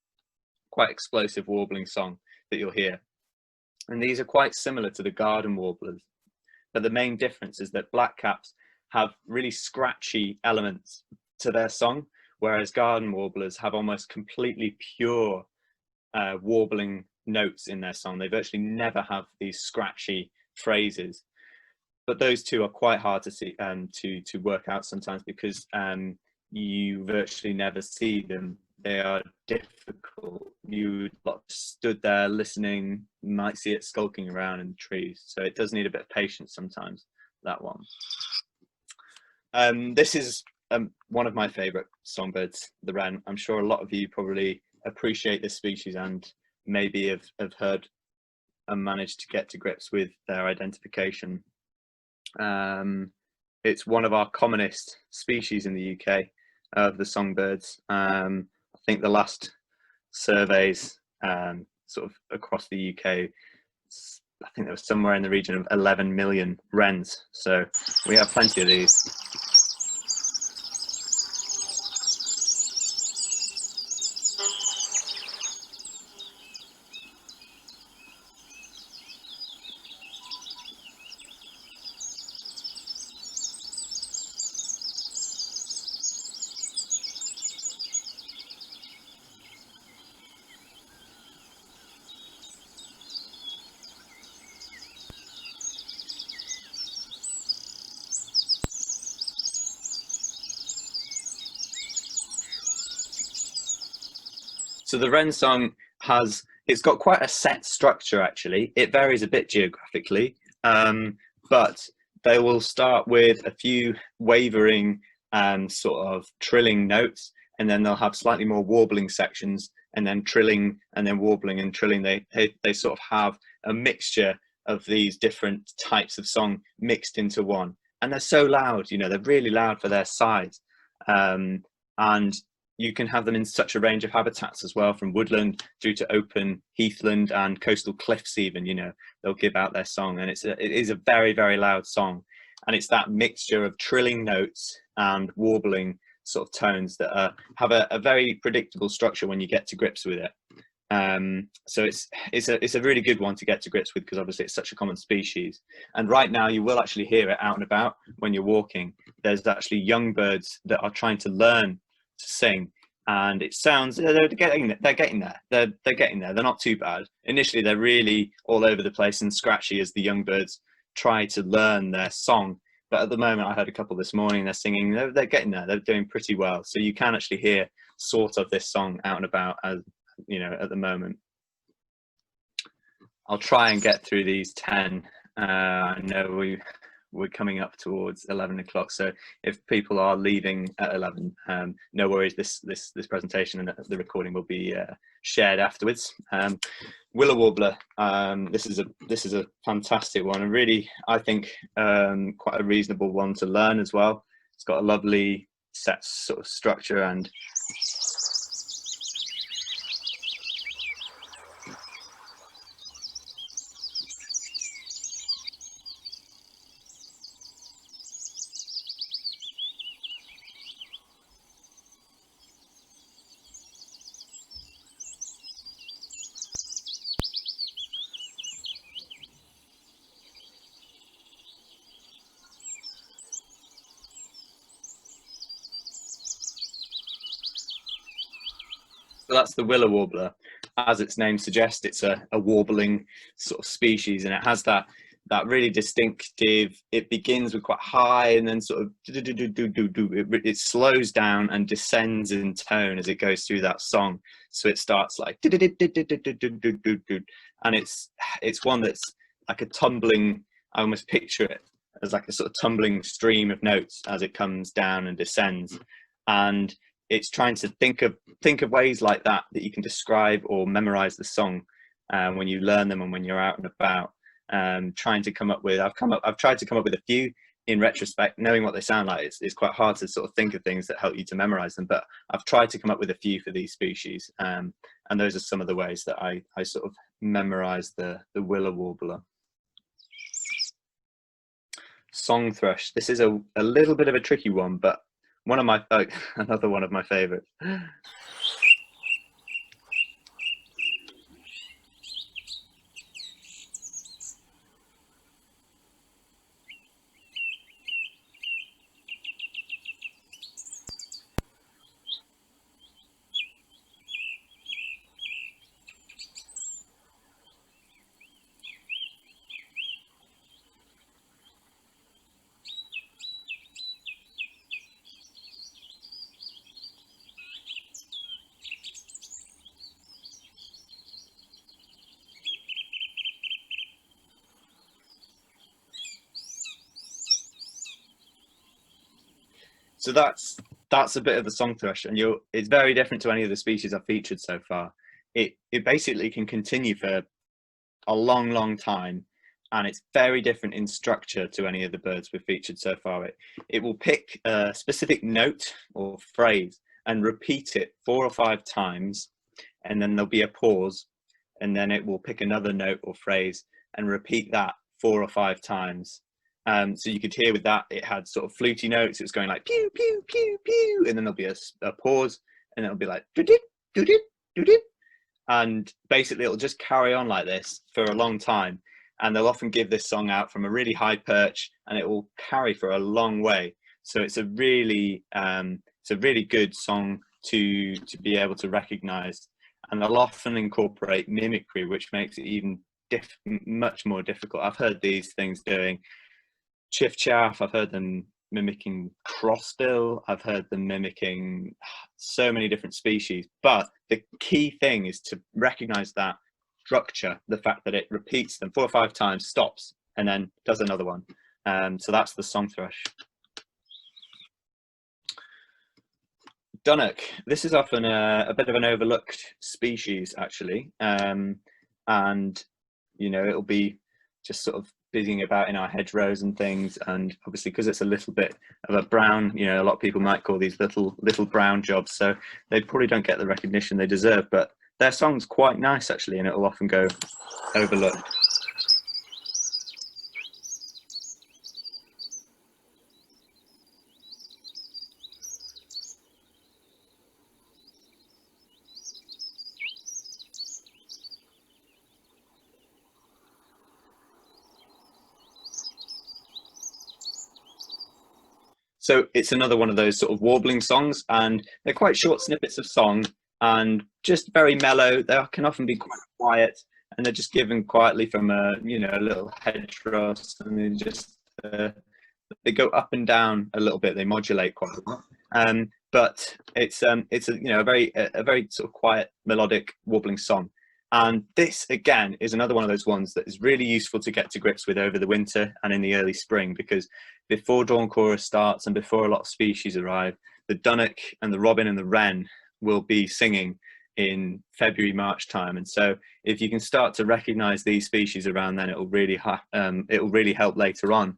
quite explosive warbling song that you'll hear. And these are quite similar to the garden warblers, but the main difference is that blackcaps have really scratchy elements to their song, whereas garden warblers have almost completely pure warbling notes in their song. They virtually never have these scratchy phrases. But those two are quite hard to see to work out sometimes, because you virtually never see them. They are difficult. You stood there listening, you might see it skulking around in the trees. So it does need a bit of patience sometimes, that one. This is one of my favourite songbirds, the wren. I'm sure a lot of you probably appreciate this species and maybe have heard and managed to get to grips with their identification. It's one of our commonest species in the UK, of the songbirds. I think the last surveys sort of across the UK, I think there was somewhere in the region of 11 million wrens. So we have plenty of these. So the wren song it's got quite a set structure actually. It varies a bit geographically, but they will start with a few wavering sort of trilling notes, and then they'll have slightly more warbling sections, and then trilling, and then warbling and trilling. They sort of have a mixture of these different types of song mixed into one, and they're so loud, you know, they're really loud for their size. And you can have them in such a range of habitats as well, from woodland through to open heathland and coastal cliffs even, you know, they'll give out their song, and it is a very, very loud song. And it's that mixture of trilling notes and warbling sort of tones that have a very predictable structure when you get to grips with it. So it's a really good one to get to grips with, because obviously it's such a common species. And right now you will actually hear it out and about when you're walking. There's actually young birds that are trying to learn to sing, and it sounds they're getting there. They're getting there. They're not too bad. Initially they're really all over the place and scratchy as the young birds try to learn their song, but at the moment, I heard a couple this morning, they're singing, they're getting there, they're doing pretty well. So you can actually hear sort of this song out and about, as you know, at the moment. I'll try and get through these 10. I know we're coming up towards 11 o'clock, so if people are leaving at 11, no worries, this presentation and the recording will be shared afterwards. Willow warbler, this is a fantastic one, and really I think quite a reasonable one to learn as well. It's got a lovely set sort of structure, and so that's the willow warbler. As its name suggests, it's a warbling sort of species, and it has that really distinctive, it begins with quite high and then sort of it slows down and descends in tone as it goes through that song. So it starts like, and it's one that's like a tumbling, I almost picture it as like a sort of tumbling stream of notes as it comes down and descends. And it's trying to think of ways like that you can describe or memorize the song when you learn them and when you're out and about. Trying to come up with, I've tried to come up with a few in retrospect. Knowing what they sound like, it's quite hard to sort of think of things that help you to memorize them, but I've tried to come up with a few for these species, and those are some of the ways that I sort of memorize the willow warbler. Song thrush, this is a little bit of a tricky one, but one of my another one of my favorites. So that's a bit of the song thrush, and it's very different to any of the species I've featured so far. It basically can continue for a long time, and it's very different in structure to any of the birds we've featured so far. It will pick a specific note or phrase and repeat it 4 or 5 times, and then there'll be a pause, and then it will pick another note or phrase and repeat that 4 or 5 times. So you could hear with that, it had sort of fluty notes. It was going like pew, pew, pew, pew, and then there'll be a pause, and it'll be like do-dit, do-dit, do-dit. And basically it'll just carry on like this for a long time. And they'll often give this song out from a really high perch, and it will carry for a long way. So it's a really good song to be able to recognize. And they'll often incorporate mimicry, which makes it even much more difficult. I've heard these things doing chiff chaff, I've heard them mimicking crossbill, I've heard them mimicking so many different species. But the key thing is to recognize that structure, the fact that it repeats them 4 or 5 times, stops, and then does another one. So that's the song thrush. Dunnock. This is often a bit of an overlooked species, actually. And, you know, it'll be just sort of busying about in our hedgerows and things. And obviously, because it's a little bit of a brown, you know, a lot of people might call these little brown jobs. So they probably don't get the recognition they deserve. But their song's quite nice, actually, and it'll often go overlooked. So it's another one of those sort of warbling songs, and they're quite short snippets of song and just very mellow. They can often be quite quiet, and they're just given quietly from a little hedgerow, and they go up and down a little bit. They modulate quite a lot. But it's a very sort of quiet, melodic, warbling song. And this, again, is another one of those ones that is really useful to get to grips with over the winter and in the early spring, because before dawn chorus starts and before a lot of species arrive, the dunnock and the robin and the wren will be singing in February, March time. And so if you can start to recognize these species around then, it will really help later on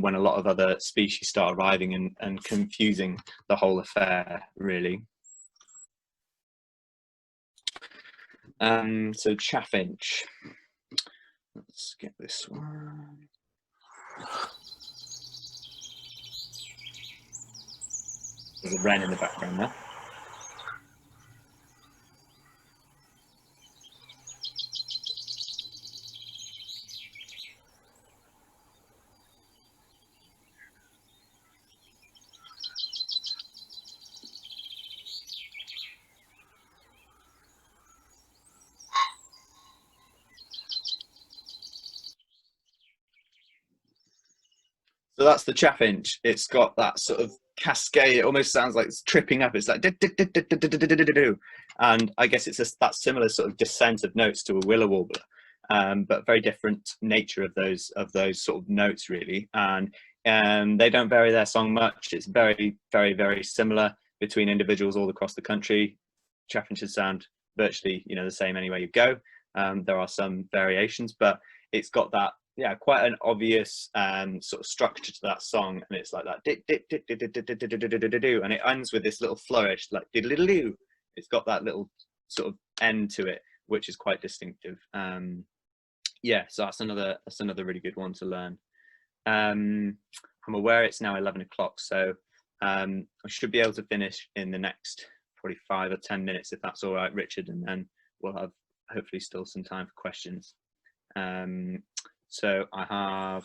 when a lot of other species start arriving and confusing the whole affair, really. So chaffinch. Let's get this one. There's a wren in the background there. So that's the chaffinch. It's got that sort of cascade. It almost sounds like it's tripping up. It's like and I guess it's that similar sort of descent of notes to a willow warbler, but very different nature of those sort of notes, really. And they don't vary their song much. It's very, very, very similar between individuals all across the country. Chaffinches sound virtually the same anywhere you go. There are some variations, but it's got that quite an obvious sort of structure to that song, and it's like that and it ends with this little flourish like diddle-diddle-doo. It's got that little sort of end to it, which is quite distinctive. So that's another really good one to learn. I'm aware it's now 11 o'clock, so I should be able to finish in the next probably 5 or 10 minutes, if that's all right, Richard, and then we'll have hopefully still some time for questions. So I have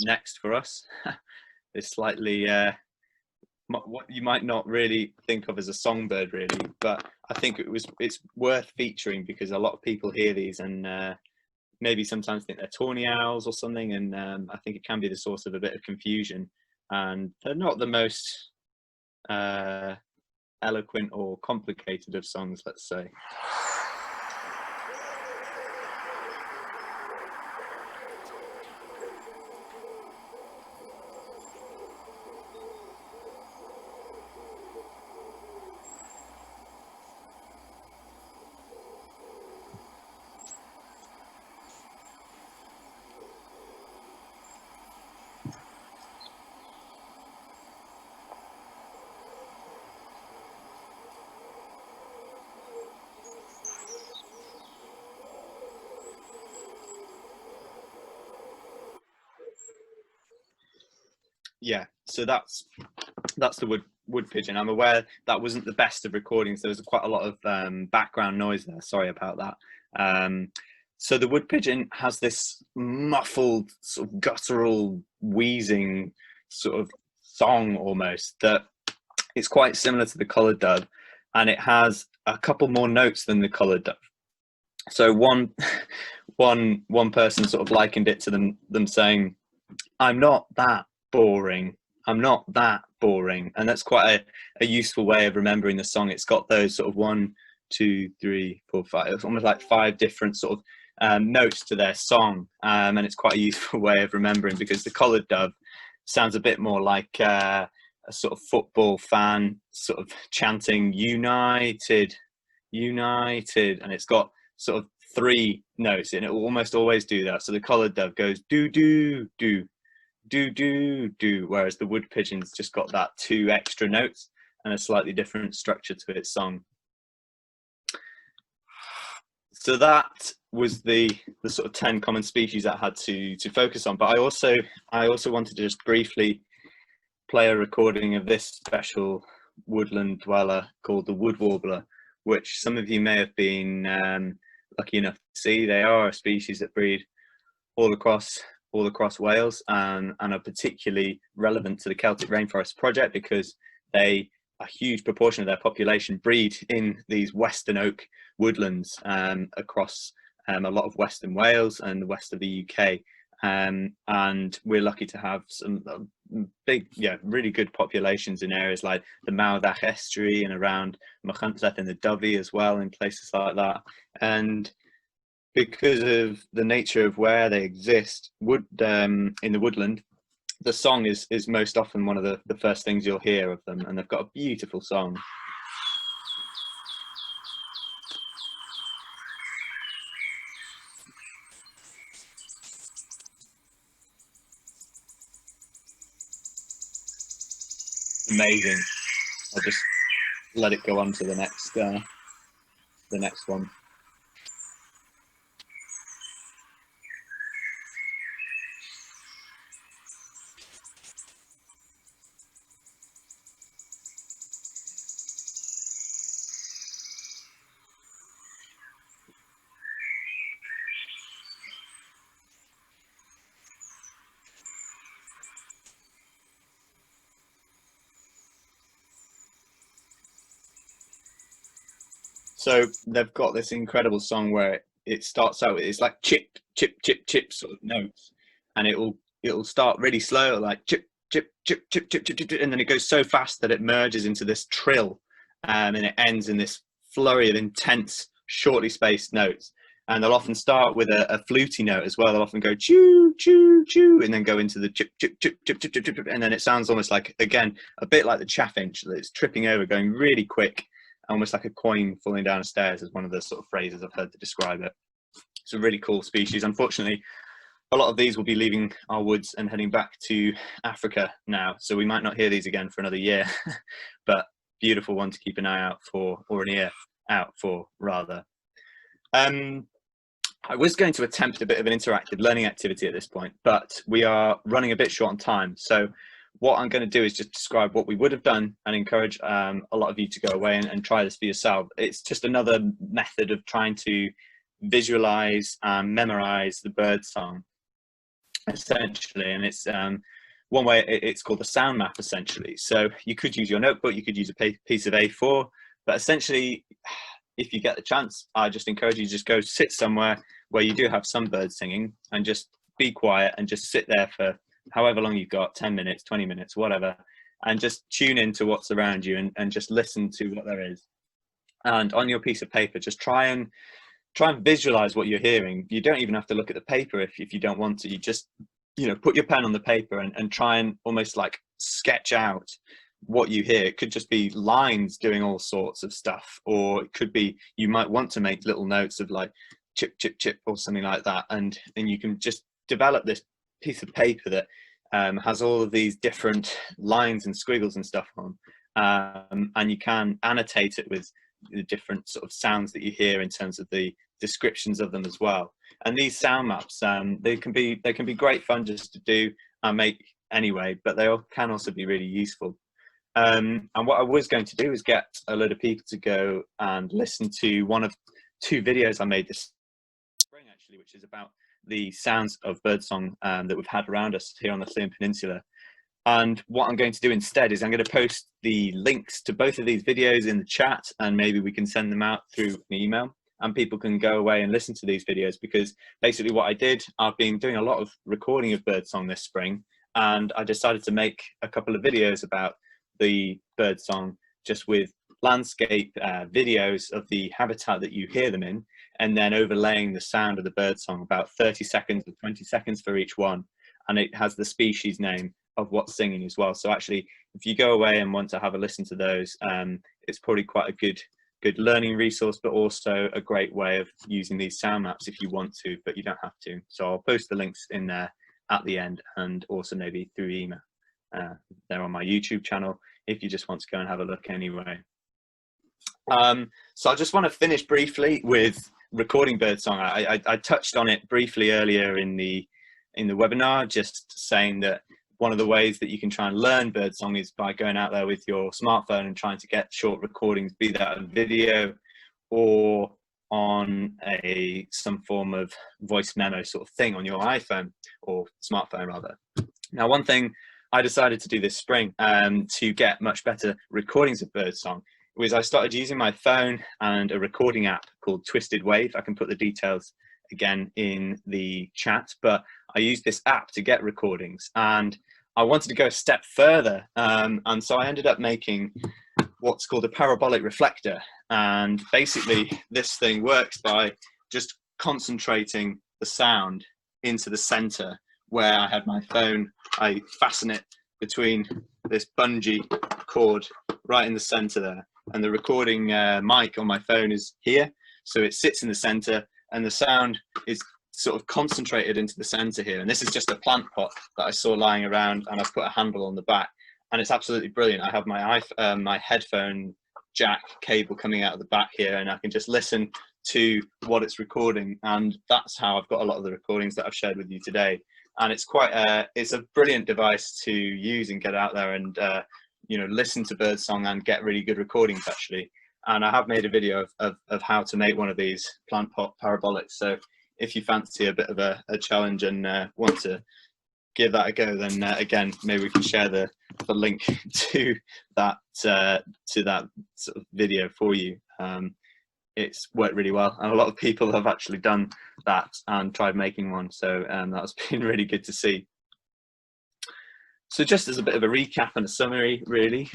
next for us is slightly what you might not really think of as a songbird, really, but I think it's worth featuring because a lot of people hear these and maybe sometimes think they're tawny owls or something, and I think it can be the source of a bit of confusion, and they're not the most eloquent or complicated of songs, let's say. yeah, so that's the wood pigeon. I'm aware that wasn't the best of recordings. There was quite a lot of background noise there. Sorry about that. So the wood pigeon has this muffled, sort of guttural, wheezing sort of song almost that it's quite similar to the collared dove, and it has a couple more notes than the collared dove. So one person sort of likened it to them saying, "I'm not that boring. I'm not that boring," and that's quite a useful way of remembering the song. It's got those sort of 1, 2, 3, 4, 5. It's almost like 5 different sort of notes to their song, and it's quite a useful way of remembering, because the collared dove sounds a bit more like a sort of football fan sort of chanting "United, United," and it's got sort of 3 notes, and it will almost always do that. So the collared dove goes do do do do do do, whereas the wood pigeon's just got that 2 extra notes and a slightly different structure to its song. So that was the sort of 10 common species that I had to focus on. But I also wanted to just briefly play a recording of this special woodland dweller called the wood warbler, which some of you may have been lucky enough to see. They are a species that breed all across Wales, and are particularly relevant to the Celtic Rainforest Project, because a huge proportion of their population breed in these western oak woodlands across a lot of Western Wales and the west of the UK. And we're lucky to have some big, really good populations in areas like the Mawddach estuary and around Machynlleth and the Dyfi as well, in places like that. And because of the nature of where they exist, in the woodland, the song is most often one of the first things you'll hear of them, and they've got a beautiful song. Amazing. I'll just let it go on to the next one. So they've got this incredible song where it starts out with, it's like chip, chip, chip, chip sort of notes, and it'll start really slow, like chip, chip, chip, chip, chip, chip, chip, and then it goes so fast that it merges into this trill, and it ends in this flurry of intense, shortly spaced notes. And they'll often start with a fluty note as well. They'll often go choo, choo, choo, and then go into the chip, chip, chip, chip, chip, chip, chip, and then it sounds almost like, again, a bit like the chaffinch that it's tripping over, going really quick, almost like a coin falling down the stairs, is one of the sort of phrases I've heard to describe it. It's a really cool species. Unfortunately, a lot of these will be leaving our woods and heading back to Africa now, so we might not hear these again for another year. But beautiful one to keep an eye out for, or an ear out for, rather. I was going to attempt a bit of an interactive learning activity at this point, but we are running a bit short on time. So what I'm going to do is just describe what we would have done, and encourage a lot of you to go away and try this for yourself. It's just another method of trying to visualize and memorize the bird song, essentially. And it's one way, it's called the sound map, essentially. So you could use your notebook, you could use a piece of A4, but essentially, if you get the chance, I just encourage you to just go sit somewhere where you do have some birds singing, and just be quiet and just sit there for however long you've got, 10 minutes, 20 minutes, whatever, and just tune into what's around you, and just listen to what there is. And on your piece of paper, just try and visualize what you're hearing. You don't even have to look at the paper if you don't want to. You just, put your pen on the paper and try and almost like sketch out what you hear. It could just be lines doing all sorts of stuff, or it could be, you might want to make little notes of like chip, chip, chip, or something like that. And you can just develop this piece of paper that has all of these different lines and squiggles and stuff on, and you can annotate it with the different sort of sounds that you hear in terms of the descriptions of them as well. And these sound maps, they can be great fun just to do and make anyway, but they can also be really useful. And what I was going to do is get a load of people to go and listen to one of 2 videos I made this spring, actually, which is about the sounds of birdsong that we've had around us here on the Fleurne Peninsula. And what I'm going to do instead is I'm going to post the links to both of these videos in the chat, and maybe we can send them out through an email and people can go away and listen to these videos, because basically what I did, I've been doing a lot of recording of birdsong this spring, and I decided to make a couple of videos about the birdsong, just with landscape videos of the habitat that you hear them in, and then overlaying the sound of the birdsong, about 30 seconds or 20 seconds for each one, and it has the species name of what's singing as well. So actually, if you go away and want to have a listen to those, it's probably quite a good learning resource, but also a great way of using these sound maps if you want to, but you don't have to. So I'll post the links in there at the end, and also maybe through email. They're on my YouTube channel if you just want to go and have a look anyway. So I just want to finish briefly with recording birdsong. I touched on it briefly earlier in the webinar, just saying that one of the ways that you can try and learn birdsong is by going out there with your smartphone and trying to get short recordings, be that a video or on some form of voice memo sort of thing on your iPhone or smartphone rather. Now, one thing I decided to do this spring to get much better recordings of birdsong was I started using my phone and a recording app called Twisted Wave. I can put the details again in the chat, but I used this app to get recordings, and I wanted to go a step further, and so I ended up making what's called a parabolic reflector. And basically this thing works by just concentrating the sound into the center where I had my phone. I fasten it between this bungee cord right in the center there, and the recording mic on my phone is here, so it sits in the center, and the sound is sort of concentrated into the center here. And this is just a plant pot that I saw lying around, and I've put a handle on the back, and it's absolutely brilliant. I have my headphone jack cable coming out of the back here, and I can just listen to what it's recording, and that's how I've got a lot of the recordings that I've shared with you today. And it's it's a brilliant device to use and get out there and you know, listen to birdsong and get really good recordings actually. And I have made a video of how to make one of these plant pot parabolics. So if you fancy a bit of a challenge and want to give that a go, then again, maybe we can share the link to that sort of video for you. It's worked really well, and a lot of people have actually done that and tried making one, so that's been really good to see. So just as a bit of a recap and a summary, really,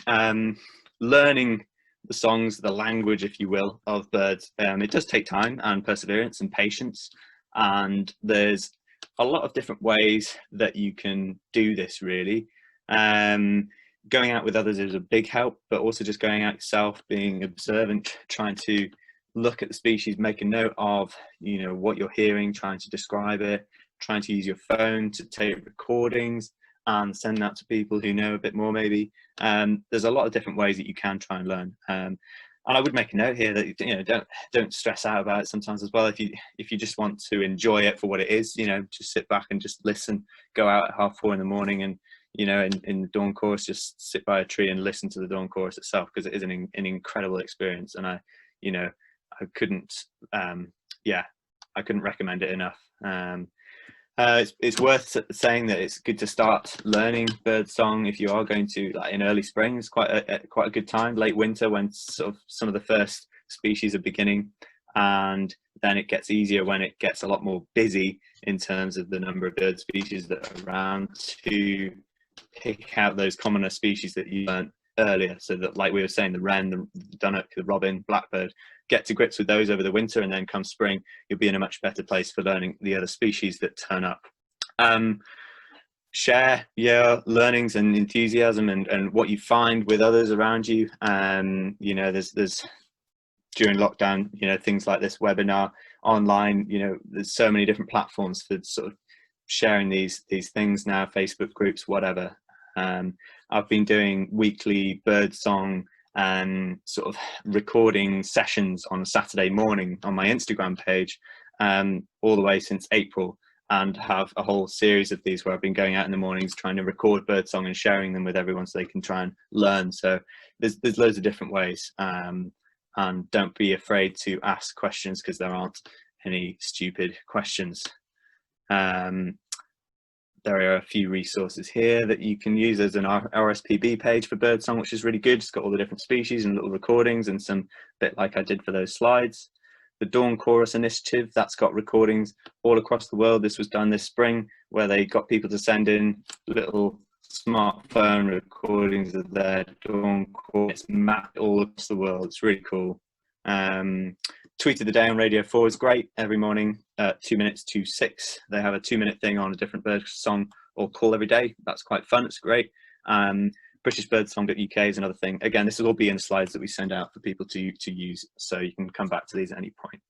learning the songs, the language, if you will, of birds, it does take time and perseverance and patience, and there's a lot of different ways that you can do this, really. Going out with others is a big help, but also just going out yourself, being observant, trying to look at the species, make a note of, you know, what you're hearing, trying to describe it, trying to use your phone to take recordings and send that to people who know a bit more maybe. There's a lot of different ways that you can try and learn. And I would make a note here that, you know, don't stress out about it sometimes as well. If you just want to enjoy it for what it is, you know, just sit back and just listen, go out at 4:30 in the morning and, you know, in the dawn chorus, just sit by a tree and listen to the dawn chorus itself, because it is an incredible experience. And I couldn't recommend it enough. It's worth saying that it's good to start learning birdsong if you are going to, like, in early spring. It's quite a good time. Late winter, when sort of some of the first species are beginning, and then it gets easier when it gets a lot more busy in terms of the number of bird species that are around, to pick out those commoner species that you learned earlier. So that, like we were saying, the wren, the dunnock, the robin, blackbird, get to grips with those over the winter, and then come spring you'll be in a much better place for learning the other species that turn up. Share your learnings and enthusiasm and what you find with others around you. You know, there's during lockdown, you know, things like this webinar online, you know, there's so many different platforms for sort of sharing these things now, Facebook groups, whatever. I've been doing weekly birdsong sort of recording sessions on a Saturday morning on my Instagram page all the way since April, and have a whole series of these where I've been going out in the mornings trying to record birdsong and sharing them with everyone so they can try and learn. So there's loads of different ways, and don't be afraid to ask questions, because there aren't any stupid questions. There are a few resources here that you can use. There's an RSPB page for birdsong, which is really good. It's got all the different species and little recordings and some bit like I did for those slides. The Dawn Chorus Initiative, that's got recordings all across the world. This was done this spring, where they got people to send in little smartphone recordings of their Dawn Chorus. It's mapped all across the world. It's really cool. Tweet of the Day on Radio 4 is great. Every morning, 2 minutes to 6. They have a 2-minute thing on a different bird song or call every day. That's quite fun. It's great. BritishBirdsong.uk is another thing. Again, this will all be in the slides that we send out for people to use, so you can come back to these at any point.